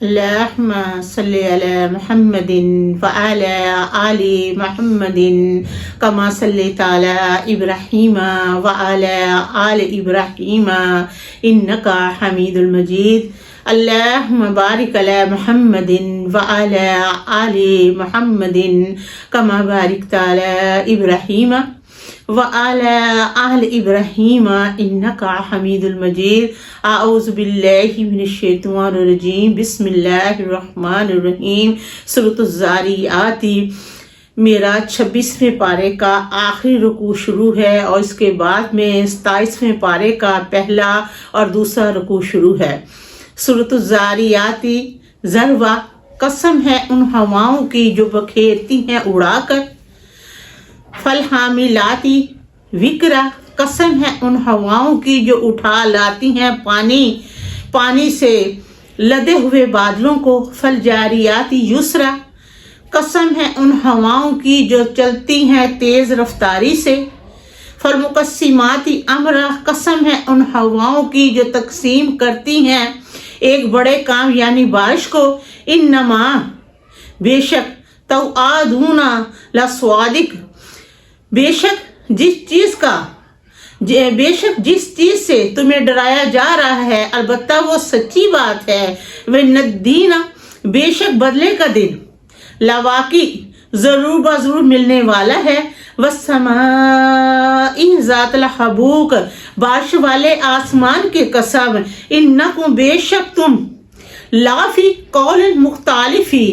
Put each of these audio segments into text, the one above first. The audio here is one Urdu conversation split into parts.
اللهم صل على محمد وعلى آل محمد كما صليت على إبراهيم وعلى آل إبراهيم إنك حميد مجيد. اللهم بارك على محمد وعلى آل محمد كما باركت على إبراهيم وعلى آل إبراهيم إنك حميد مجيد. أعوذ بالله من الشیطان الرجیم. بسم اللہ الرحمن الرحیم. سورۃ الذاریات میرا 26ویں پارے کا آخری رکوع شروع ہے اور اس کے بعد میں 27ویں پارے کا پہلا اور دوسرا رکوع شروع ہے. سورۃ الذاریات ذروا، قسم ہے ان ہواؤں کی جو بکھیرتی ہیں اڑا کر. فالحاملاتی وکرا، قسم ہے ان ہواؤں کی جو اٹھا لاتی ہیں پانی سے لدے ہوئے بادلوں کو. فالجاریاتی یسرا، قسم ہے ان ہواؤں کی جو چلتی ہیں تیز رفتاری سے. فالمقسماتی امرا، قسم ہے ان ہواؤں کی جو تقسیم کرتی ہیں ایک بڑے کام یعنی بارش کو. انما، بے شک، توعدون لصادق، بے شک جس چیز سے تمہیں ڈرایا جا رہا ہے البتہ وہ سچی بات ہے. وَالدین، بے شک بدلے کا دن، لواقع، ضرور بضرور ملنے والا ہے. وَالسَّمَاءِ ذَاتِ الْحُبُوقِ، بارش والے آسمان کی قسم. اِنَّکُم، بے شک تم، لافی قول مختلفی،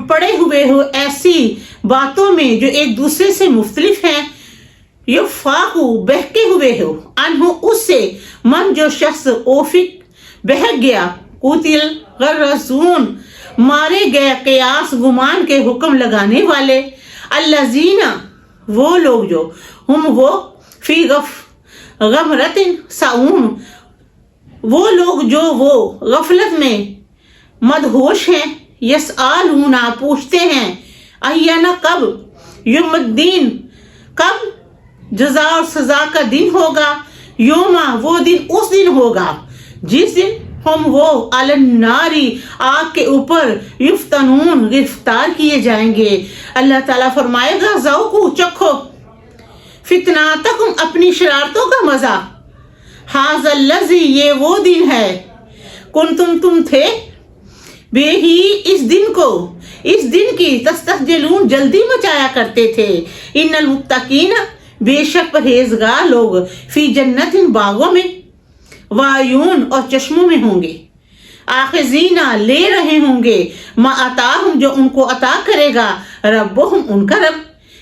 پڑے ہوئے ہو ایسی باتوں میں جو ایک دوسرے سے مختلف ہیں. یفاقو، بہکے ہوئے ہو، انہو، اس سے، من، جو شخص، اوفق، بہک گیا، قتل غرزون، مارے گئے، قیاس، گمان کے حکم لگانے والے. الذین، وہ لوگ جو، ہم وہ، فی غمرۃ ساہون، وہ لوگ جو وہ غفلت میں مدہوش ہیں. یسألون، پوچھتے ہیں، اینا، کب، یوم الدین، کب جزا اور سزا کا دن ہوگا. یوما، وہ دن، اس دن ہوگا جس دن ہم وہ علی النار، آگ کے اوپر، یفتنون، گرفتار کیے جائیں گے. اللہ تعالیٰ فرمائے گا ذوقوا، چکھو، فتنتکم، اپنی شرارتوں کا مزہ. ھذا الذی، یہ وہ دن ہے، کنتم، تم تھے، بے ہی، اس دن کو، اس دن کی، تستعجلون، جلدی مچایا کرتے تھے. ان المتقین، بے شک پرہیزگار لوگ، فی جنت، باغوں میں، وعیون، اور چشموں میں ہوں گے. آخذین، لے رہے ہوں گے، ما آتاہم، جو ان کو عطا کرے گا، ربہم، ان کا رب.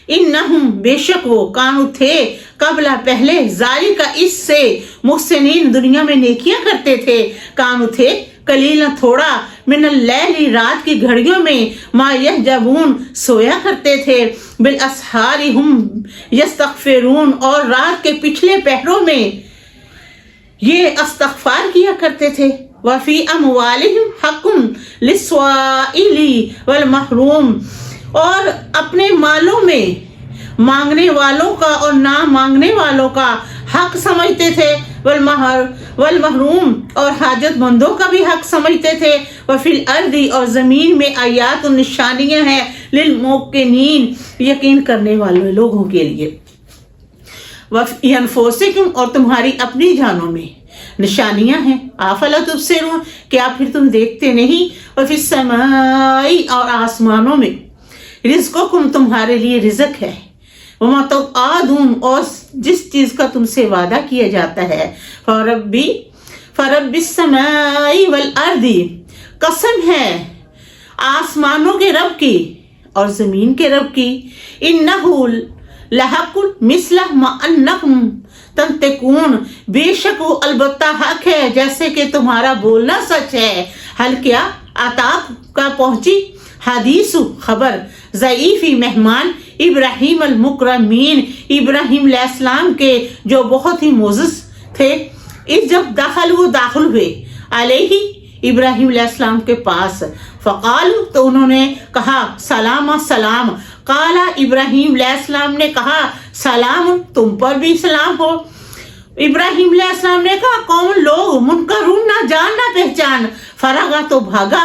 انہم، بے شک وہ، کانو، تھے، قبل، پہلے، ذالک، اس سے، محسنین، دنیا میں نیکیاں کرتے تھے. کانو، تھے، قلیلا، تھوڑا، من اللیل، رات کی گھڑیوں میں، ما یہجعون، سویا کرتے تھے. بالاسحار ہم یستغفرون، اور رات کے پچھلے پہروں میں یہ استغفار کیا کرتے تھے. وفی اموالہم حق للسائل والمحروم، اور اپنے مالوں میں مانگنے والوں کا اور نہ مانگنے والوں کا حق سمجھتے تھے. والمحروم، اور حاجت مندوں کا بھی حق سمجھتے تھے. وفی الارض، اور زمین میں، آیات، نشانیاں ہیں، للموقنین، یقین کرنے والے لوگوں کے لیے. وفی انفسکم، اور تمہاری اپنی جانوں میں نشانیاں ہیں. افلا تبصرون، کیا پھر تم دیکھتے نہیں. وفی السماء، اور آسمانوں میں، رزقکم، تمہارے لیے رزق ہے. وما توعدون، اور جس چیز کا تم سے وعدہ کیا جاتا ہے. فرب السماء والارض، قسم ہے آسمانوں کے رب کی اور زمین کے رب کی. انہ لحق مثل ما انکم تنطقون، بے شک وہ البتہ حق ہے جیسے کہ تمہارا بولنا سچ ہے. حل کیا، عطا کا پہنچی، حدیث، خبر، ضعیفی، مہمان، ابراہیم المکرمین، ابراہیم علیہ السلام کے جو بہت ہی معزز تھے. اس جب وہ داخل ہوئے، علیہ، ابراہیم علیہ السلام کے پاس. فقال، تو انہوں نے کہا، سلام، سلام. قال، ابراہیم علیہ السلام نے کہا، سلام، تم پر بھی سلام ہو. ابراہیم علیہ السلام نے کہا قوم لوگ منکرون نہ جان نہ پہچان، فراغا تو بھاگا،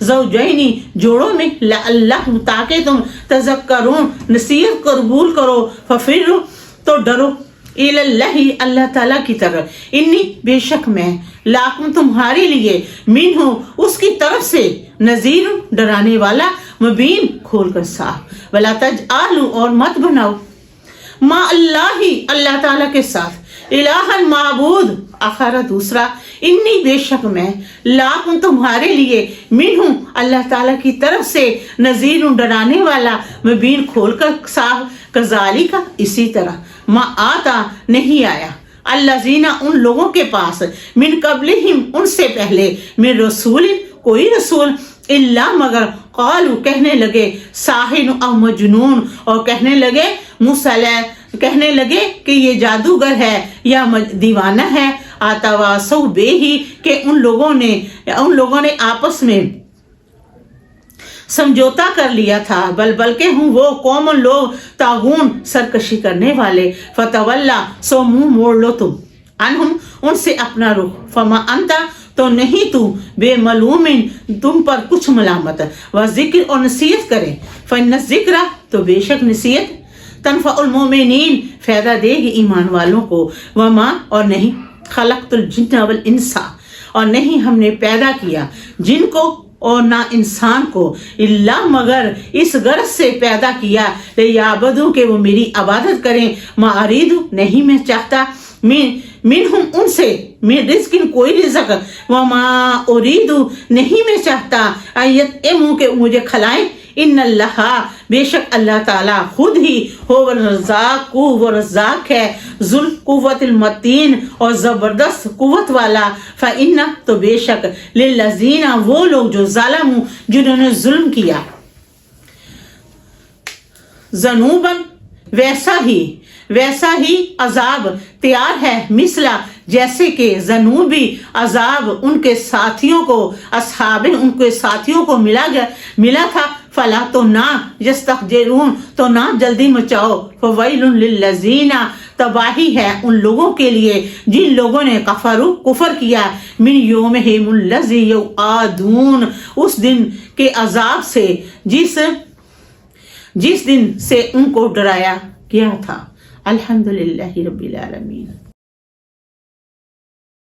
زوجینی جوڑوں میں لعلہ تاکہ تم تذکرون نصیحت قبول کرو ففر تو ڈرو اللہ اللہ تعالیٰ کی طرف انی بے شک میں لاکم تمہارے لیے منہ اس کی طرف سے نذیر ڈرانے والا مبین کھول کر صاف ولا تجعلوا اور مت بناؤ ما اللہ اللہ تعالیٰ کے ساتھ الہا معبود آخر دوسرا انی بے شک میں لاکم تمہارے لیے منہ اللہ تعالیٰ کی طرف سے نذیر ڈرانے والا مبین کھول کر صاف کذالک اسی طرح ما آتا نہیں آیا الذین ان لوگوں کے پاس من قبلہم ان سے پہلے من رسول کوئی رسول الا مگر قالوا کہنے لگے ساحر او مجنون اور کہنے لگے موسیٰ کہنے لگے کہ یہ جادوگر ہے یا دیوانہ ہے آتواصوا بہ کہ ان لوگوں نے آپس میں سمجھوتا کر لیا تھا بلکہ ہوں وہ قوم لوگ طاغون سرکشی کرنے والے فتولا سو منہ موڑ لو تم عنہم ان سے اپنا رخ فما انت تو نہیں تو بے ملومن تم پر کچھ ملامت و ذکر اور نصیحت کرے فإن الذکر تو بے شک نصیحت تنفع المومنین فائدہ دے گی ایمان والوں کو وما اور نہیں خلقت الجن والانس اور نہیں ہم نے پیدا کیا جن کو اور نہ انسان کو اللہ مگر اس غرض سے پیدا کیا لیعبدوا کہ وہ میری عبادت کریں ما ارید نہیں میں چاہتا منہم ان سے من رزق کوئی رزق وما ارید نہیں میں چاہتا ایطعموا کہ مجھے کھلائیں ان اللہ بے شک اللہ تعالیٰ خود ہی ہو الرزاق وہ رزاق ہے ذو القوت المتین اور زبردست قوت والا فإن تو بے شک للذین وہ لوگ جو ظالموا جنہوں نے ظلم کیا ذنوباً ویسا ہی عذاب تیار ہے مثلا جیسے کہ ذنوبی عذاب ان کے ساتھیوں کو اصحاب ان کے ساتھیوں کو ملا تھا فلا تو نہ یستعجلون تو نہ جلدی مچاؤ فویل للذین تباہی ہے ان لوگوں کے لیے جن لوگوں نے کفر کیا من یومہم الذی یوعدون اس دن کے عذاب سے جس دن سے ان کو ڈرایا گیا تھا الحمدللہ رب العالمین.